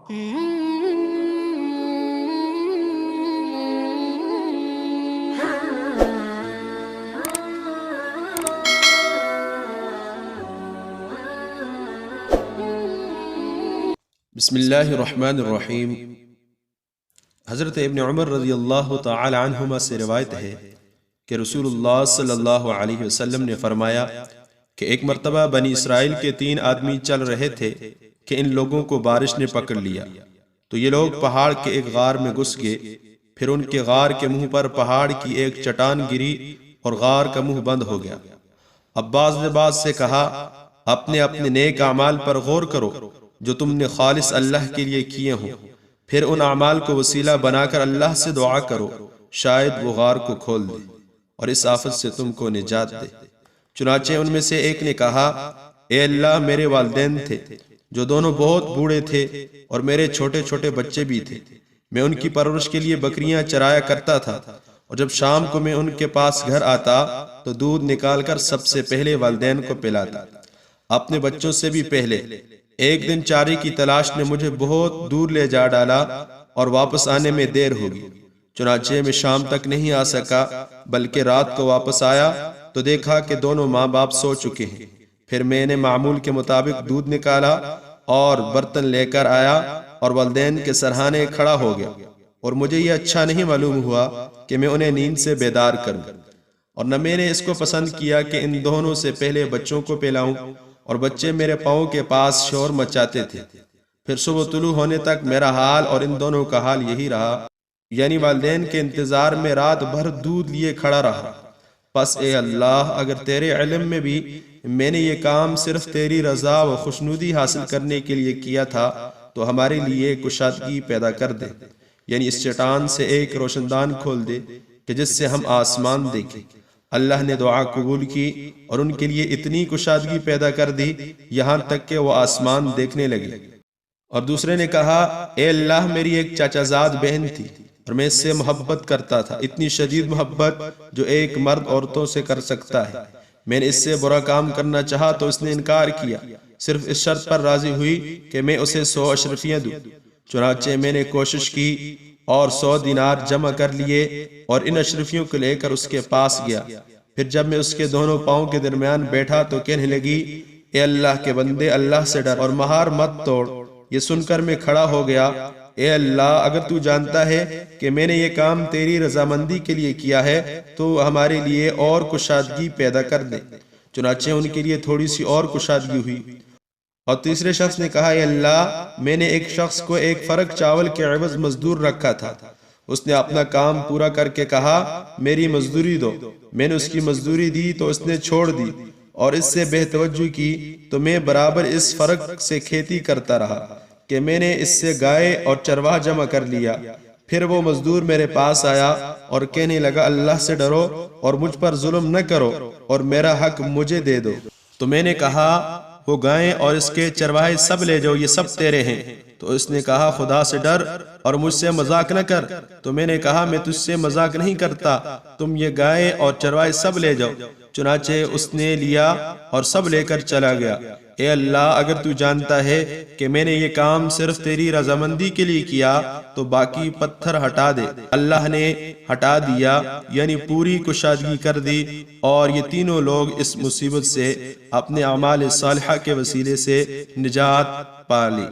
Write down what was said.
بسم اللہ الرحمن الرحیم۔ حضرت ابن عمر رضی اللہ تعالی عنہما سے روایت ہے کہ رسول اللہ صلی اللہ علیہ وسلم نے فرمایا کہ ایک مرتبہ بنی اسرائیل کے 3 آدمی چل رہے تھے کہ ان لوگوں کو بارش نے پکڑ لیا، تو یہ لوگ پہاڑ کے ایک غار میں گھس گئے، پھر ان کے غار کے منہ پر پہاڑ کی ایک چٹان گری اور غار کا منہ بند ہو گیا۔ اب بعض نے بعض سے کہا، اپنے اپنے نیک اعمال پر غور کرو جو تم نے خالص اللہ کے لیے کیے ہوں، پھر ان اعمال کو وسیلہ بنا کر اللہ سے دعا کرو، شاید وہ غار کو کھول دے اور اس آفت سے تم کو نجات دے۔ چنانچہ ان میں سے ایک نے کہا، اے اللہ، میرے والدین تھے جو دونوں بہت بوڑھے تھے اور میرے چھوٹے چھوٹے بچے بھی تھے، میں ان کی پرورش کے لیے بکریاں چرایا کرتا تھا، اور جب شام کو میں ان کے پاس گھر آتا تو دودھ نکال کر سب سے پہلے والدین کو پلاتا، اپنے بچوں سے بھی پہلے۔ ایک دن چارے کی تلاش نے مجھے بہت دور لے جا ڈالا اور واپس آنے میں دیر ہوگی، چنانچہ میں شام تک نہیں آ سکا، بلکہ رات کو واپس آیا تو دیکھا کہ دونوں ماں باپ سو چکے ہیں۔ پھر میں نے معمول کے مطابق دودھ نکالا اور برتن لے کر آیا اور والدین کے سرہانے کھڑا ہو گیا، اور مجھے یہ اچھا نہیں معلوم ہوا کہ میں انہیں نیند سے بیدار کروں، اور نہ میں نے اس کو پسند کیا کہ ان دونوں سے پہلے بچوں کو پلاؤں، اور بچے میرے پاؤں کے پاس شور مچاتے تھے۔ پھر صبح طلوع ہونے تک میرا حال اور ان دونوں کا حال یہی رہا، یعنی والدین کے انتظار میں رات بھر دودھ لیے کھڑا رہا۔ پس اے اللہ، اگر تیرے علم میں بھی میں نے یہ کام صرف تیری رضا و خوشنودی حاصل کرنے کے لیے کیا تھا تو ہمارے لیے کشادگی پیدا کر دے، یعنی اس چٹان سے ایک روشندان کھول دے کہ جس سے ہم آسمان دیکھیں۔ اللہ نے دعا قبول کی اور ان کے لیے اتنی کشادگی پیدا کر دی یہاں تک کہ وہ آسمان دیکھنے لگے۔ اور دوسرے نے کہا، اے اللہ، میری ایک چاچا زاد بہن تھی اور میں اس سے محبت کرتا تھا، اتنی شدید محبت جو ایک مرد عورتوں سے کر سکتا ہے۔ میں نے اس سے برا کام کرنا چاہا تو اس نے انکار کیا، صرف اس شرط پر راضی ہوئی کہ میں اسے 100 اشرفیاں دوں۔ چنانچہ میں نے کوشش کی اور 100 دینار جمع کر لیے اور ان اشرفیوں کو لے کر اس کے پاس گیا۔ پھر جب میں اس کے دونوں پاؤں کے درمیان بیٹھا تو کہنے لگی، اے اللہ کے بندے، اللہ سے ڈر اور مہار مت توڑ۔ یہ سن کر میں کھڑا ہو گیا، اے اللہ، اگر تو جانتا ہے کہ میں نے یہ کام تیری رضامندی کے لیے کیا ہے تو ہمارے لیے اور کشادگی پیدا کر دے۔ چنانچہ ان کے لیے تھوڑی سی اور کشادگی ہوئی۔ اور تیسرے شخص نے کہا، اے اللہ، میں نے ایک شخص کو ایک فرق چاول کے عوض مزدور رکھا تھا، اس نے اپنا کام پورا کر کے کہا، میری مزدوری دو۔ میں نے اس کی مزدوری دی تو اس نے چھوڑ دی اور اس سے بے توجہ کی، تو میں برابر اس فرق سے کھیتی کرتا رہا کہ میں نے اس سے گائے اور چرواہ جمع کر لیا۔ پھر وہ مزدور میرے پاس آیا اور کہنے لگا، اللہ سے ڈرو اور مجھ پر ظلم نہ کرو اور میرا حق مجھے دے دو۔ تو میں نے کہا، وہ گائیں اور اس کے چرواہے سب لے جاؤ، یہ سب تیرے ہیں۔ تو اس نے کہا، خدا سے ڈر اور مجھ سے مذاق نہ کر۔ تو میں نے کہا، میں تجھ سے مذاق نہیں کرتا، تم یہ گائیں اور چرواہے سب لے جاؤ۔ چنانچہ اس نے لیا اور سب لے کر چلا گیا۔ اے اللہ، اگر تو جانتا ہے کہ میں نے یہ کام صرف تیری رضامندی کے لیے کیا تو باقی پتھر ہٹا دے۔ اللہ نے ہٹا دیا، یعنی پوری کشادگی کر دی، اور یہ تینوں لوگ اس مصیبت سے اپنے اعمال صالحہ کے وسیلے سے نجات پا لی۔